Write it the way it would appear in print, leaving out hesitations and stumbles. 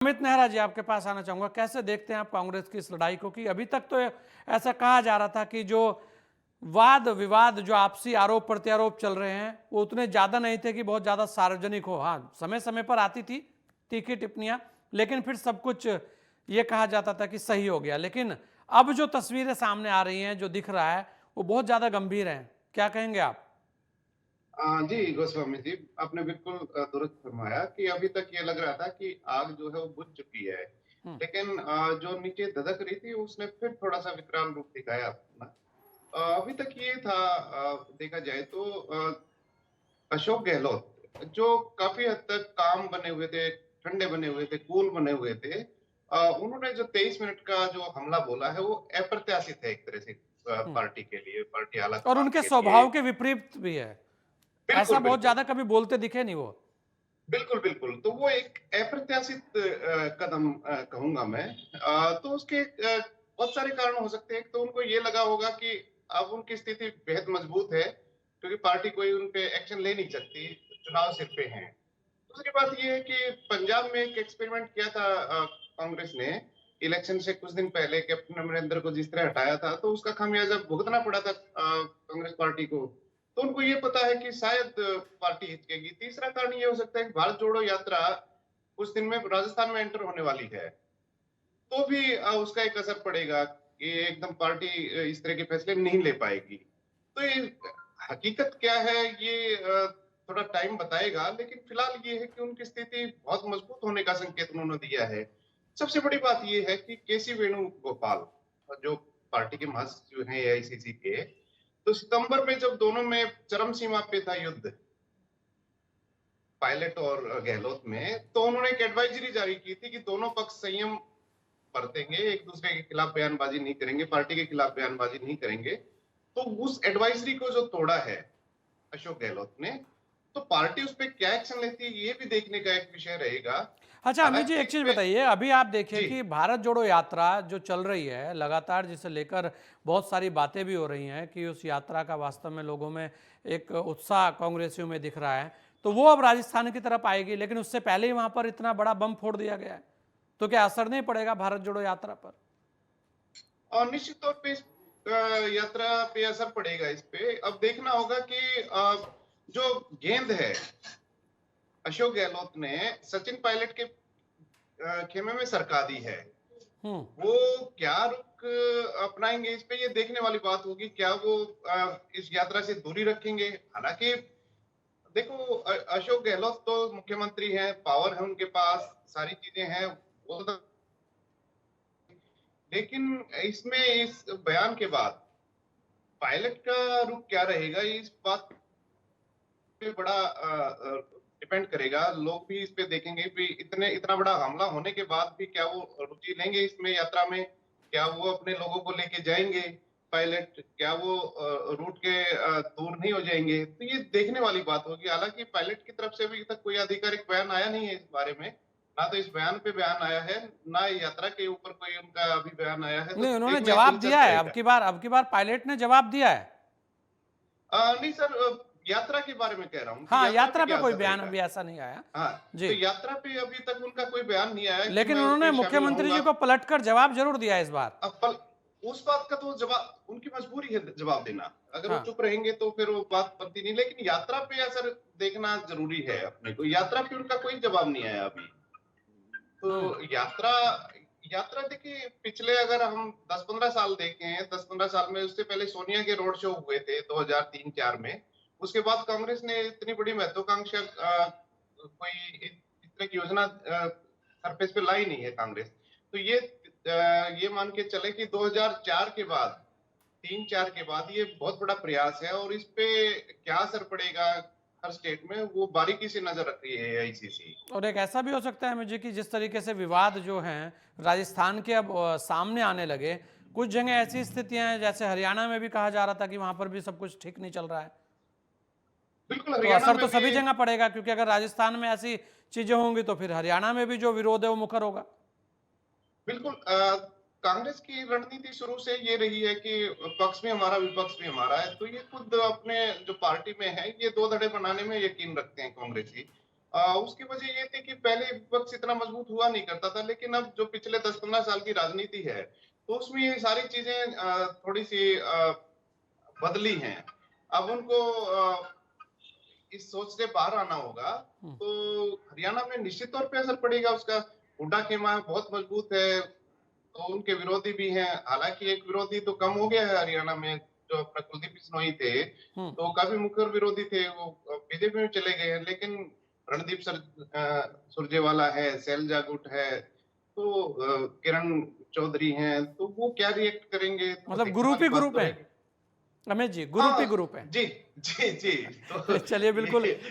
अमित नेहरा जी, आपके पास आना चाहूंगा। कैसे देखते हैं आप कांग्रेस की इस लड़ाई को कि अभी तक तो ऐसा कहा जा रहा था कि जो वाद विवाद, जो आपसी आरोप प्रत्यारोप चल रहे हैं, वो उतने ज्यादा नहीं थे कि बहुत ज्यादा सार्वजनिक हो। हाँ, समय समय पर आती थी तीखी टिप्पणियां, लेकिन फिर सब कुछ ये कहा जाता था कि सही हो गया। लेकिन अब जो तस्वीरें सामने आ रही हैं, जो दिख रहा है, वो बहुत ज्यादा गंभीर है। क्या कहेंगे आप? जी गोस्वामी जी, आपने बिल्कुल दुरुस्त फरमाया कि अभी तक ये लग रहा था कि आग जो है वो बुझ चुकी है। हम्म। लेकिन जो नीचे धधक रही थी उसने फिर थोड़ा सा विकराल रूप दिखाया अपना। अभी तक ये था, देखा जाए तो अशोक गहलोत जो काफी हद तक काम बने हुए थे, ठंडे बने हुए थे, कूल बने हुए थे। उन्होंने जो 23 मिनट का जो हमला बोला है वो अप्रत्याशित है एक तरह से, हम्म। पार्टी के लिए, पार्टी आला और कमान उनके के लिए। स्वभाव के विपरीत भी है। ऐसा बिल्कुल बहुत बिल्कुल। ज्यादा कभी बोलते दिखे नहीं वो। बिल्कुल, बिल्कुल। तो वो एक अप्रत्याशित कदम कहूँगा मैं। तो उसके बहुत सारे कारण हो सकते हैं। एक तो उनको ये लगा होगा कि अब उनकी स्थिति बेहद मजबूत है, क्योंकि पार्टी कोई उन पे एक्शन ले नहीं सकती, चुनाव सिर पे हैं। दूसरी बात ये है कि पंजाब में एक एक्सपेरिमेंट किया था कांग्रेस ने, इलेक्शन से कुछ दिन पहले कैप्टन अमरिंदर को जिस तरह हटाया था, तो उसका खामियाजा भुगतना पड़ा था कांग्रेस पार्टी को। तो उनको ये पता है कि शायद पार्टी हिचकेगी। तीसरा कारण ये हो सकता है कि भारत जोड़ो यात्रा कुछ दिन में राजस्थान में एंटर होने वाली है, तो भी उसका एक असर पड़ेगा कि एकदम पार्टी इस तरह के फैसले नहीं ले पाएगी। तो ये हकीकत क्या है, ये थोड़ा टाइम बताएगा, लेकिन फिलहाल ये है कि उनकी स्थिति बहुत मजबूत होने का संकेत उन्होंने दिया है। सबसे बड़ी बात ये है कि केसी वेणुगोपाल, जो पार्टी के महासचिव हैं एआईसीसी के, तो सितंबर में जब दोनों में चरम सीमा पे था युद्ध, पायलट और गहलोत में, तो उन्होंने एक एडवाइजरी जारी की थी कि दोनों पक्ष संयम बरतेंगे, एक दूसरे के खिलाफ बयानबाजी नहीं करेंगे, पार्टी के खिलाफ बयानबाजी नहीं करेंगे। तो उस एडवाइजरी को जो तोड़ा है अशोक गहलोत ने, तो पार्टी उस पर क्या एक्शन लेती है ये भी देखने का एक विषय रहेगा। अच्छा अमित जी, हालांकि एक इस चीज पे बताइए। अभी आप देखिए जी कि भारत जोड़ो यात्रा जो चल रही है लगातार, जिसे लेकर बहुत सारी बातें भी हो रही हैं कि उस यात्रा का वास्तव में लोगों में एक उत्साह कांग्रेसियों में दिख रहा है, तो वो अब राजस्थान की तरफ आएगी। लेकिन उससे पहले ही वहां पर इतना बड़ा बम फोड़ दिया गया है, तो क्या असर नहीं पड़ेगा भारत जोड़ो यात्रा पर? और निश्चित तौर पे इस यात्रा पे असर पड़ेगा। इस पे अब देखना होगा कि जो गेंद है अशोक गहलोत ने सचिन पायलट के खेमे में सरका दी है, हम्म। वो क्या रुख अपनाएंगे इस पे ये देखने वाली बात होगी। क्या वो इस यात्रा से दूरी रखेंगे? हालांकि देखो, अशोक गहलोत तो मुख्यमंत्री हैं, पावर है उनके पास, सारी चीजें हैं, वो तो, लेकिन इसमें इस बयान के बाद पायलट का रुख क्या रहेगा, इस बात पे बड़ा डिपेंड करेगा। लोग भी इस पे देखेंगे कि इतना बड़ा हमला होने के बाद भी क्या वो रुचि लेंगे इसमें, यात्रा में? क्या वो अपने लोगों को लेके जाएंगे पायलट? क्या वो रूट के दूर नहीं हो जाएंगे? तो ये देखने वाली बात होगी। हालांकि पायलट की तरफ से अभी तक कोई आधिकारिक बयान आया नहीं है इस बारे में, ना तो इस बयान पे बयान आया है, ना यात्रा के ऊपर कोई उनका अभी बयान आया है। तो नहीं, उन्होंने देखना जवाब दिया दिलचस्प है। रहेगा। अब की बार पायलट ने जवाब दिया है। नहीं सर, यात्रा के बारे में कह रहा हूँ कि हाँ, यात्रा पे यात्रा पे क्या कोई असर बयान रहेगा। अभी ऐसा नहीं आया। हाँ, जी। तो यात्रा पे अभी तक उनका कोई बयान नहीं आया कि लेकिन मैं उन्होंने उसमें शामिल मुख्यमंत्री रहूंगा। जी को पलटकर जवाब जरूर दिया इस बार। अब पल उस बात का तो जवाब उनकी मजबूरी है जवाब देना। अगर वो हाँ। चुप रहेंगे तो फिर वो बात बनती नहीं। लेकिन यात्रा पे असर देखना जरूरी है अपने को। यात्रा पे उनका कोई जवाब नहीं आया अभी। हम्म। तो यात्रा यात्रा देखिए, पिछले अगर हम 10-15 साल देखें, 10-15 साल में, उससे पहले सोनिया के रोड शो हुए थे 2003-4 में। उसके बाद कांग्रेस ने इतनी बड़ी महत्वाकांक्षा कोई इस तरह की योजना सरफेस पे लाई नहीं है कांग्रेस। तो ये मान के चले कि 2004 के बाद, 3-4 के बाद ये बहुत बड़ा प्रयास है, और इस पे क्या असर पड़ेगा हर स्टेट में, वो बारीकी से नजर रख रही है एआईसीसी। और एक ऐसा भी हो सकता है मुझे कि जिस तरीके से विवाद जो हैं राजस्थान के अब सामने आने लगे, कुछ जगह ऐसी स्थितियां हैं जैसे हरियाणा में भी कहा जा रहा था कि वहां पर भी सब कुछ ठीक नहीं चल रहा है। बिल्कुल, तो हरियाणा असर में तो भी। सभी जगह पड़ेगा, क्योंकि अगर राजस्थान में ऐसी चीजें होंगी तो फिर हरियाणा में भी जो विरोध है वो मुखर होगा। बिल्कुल, कांग्रेस की रणनीति शुरू से ये रही है कि पक्ष भी हमारा, विपक्ष भी हमारा है। तो ये खुद अपने जो पार्टी में है, ये दो धड़े बनाने में यकीन रखते हैं कांग्रेसी। उसकी वजह ये थी कि पहले विपक्ष इतना मजबूत हुआ नहीं करता था, लेकिन अब जो पिछले 10-15 साल की राजनीति है, तो उसमें ये सारी चीजें थोड़ी-सी बदली हैं। अब उनको इस सोच से बाहर आना होगा, तो हरियाणा में निश्चित तौर पे असर पड़ेगा उसका। हुड्डा खेमा बहुत मजबूत है, तो उनके विरोधी भी हैं। हालाँकि एक विरोधी तो कम हो गया है हरियाणा में, जो अपना कुलदीप बिश्नोई थे, तो काफ़ी मुखर विरोधी थे, वो बीजेपी में चले गए हैं। लेकिन रणदीप सुरजेवाला है, शैलजा गुट है, तो किरण चौधरी हैं, तो वो क्या रिएक्ट करेंगे, तो मतलब देखने ग्रुप वाली ही बात ग्रुप तो है रहेगी। रमेश जी, ग्रुप ही हाँ, ग्रुप है। जी, जी, जी। तो चलिए बिल्कुल ये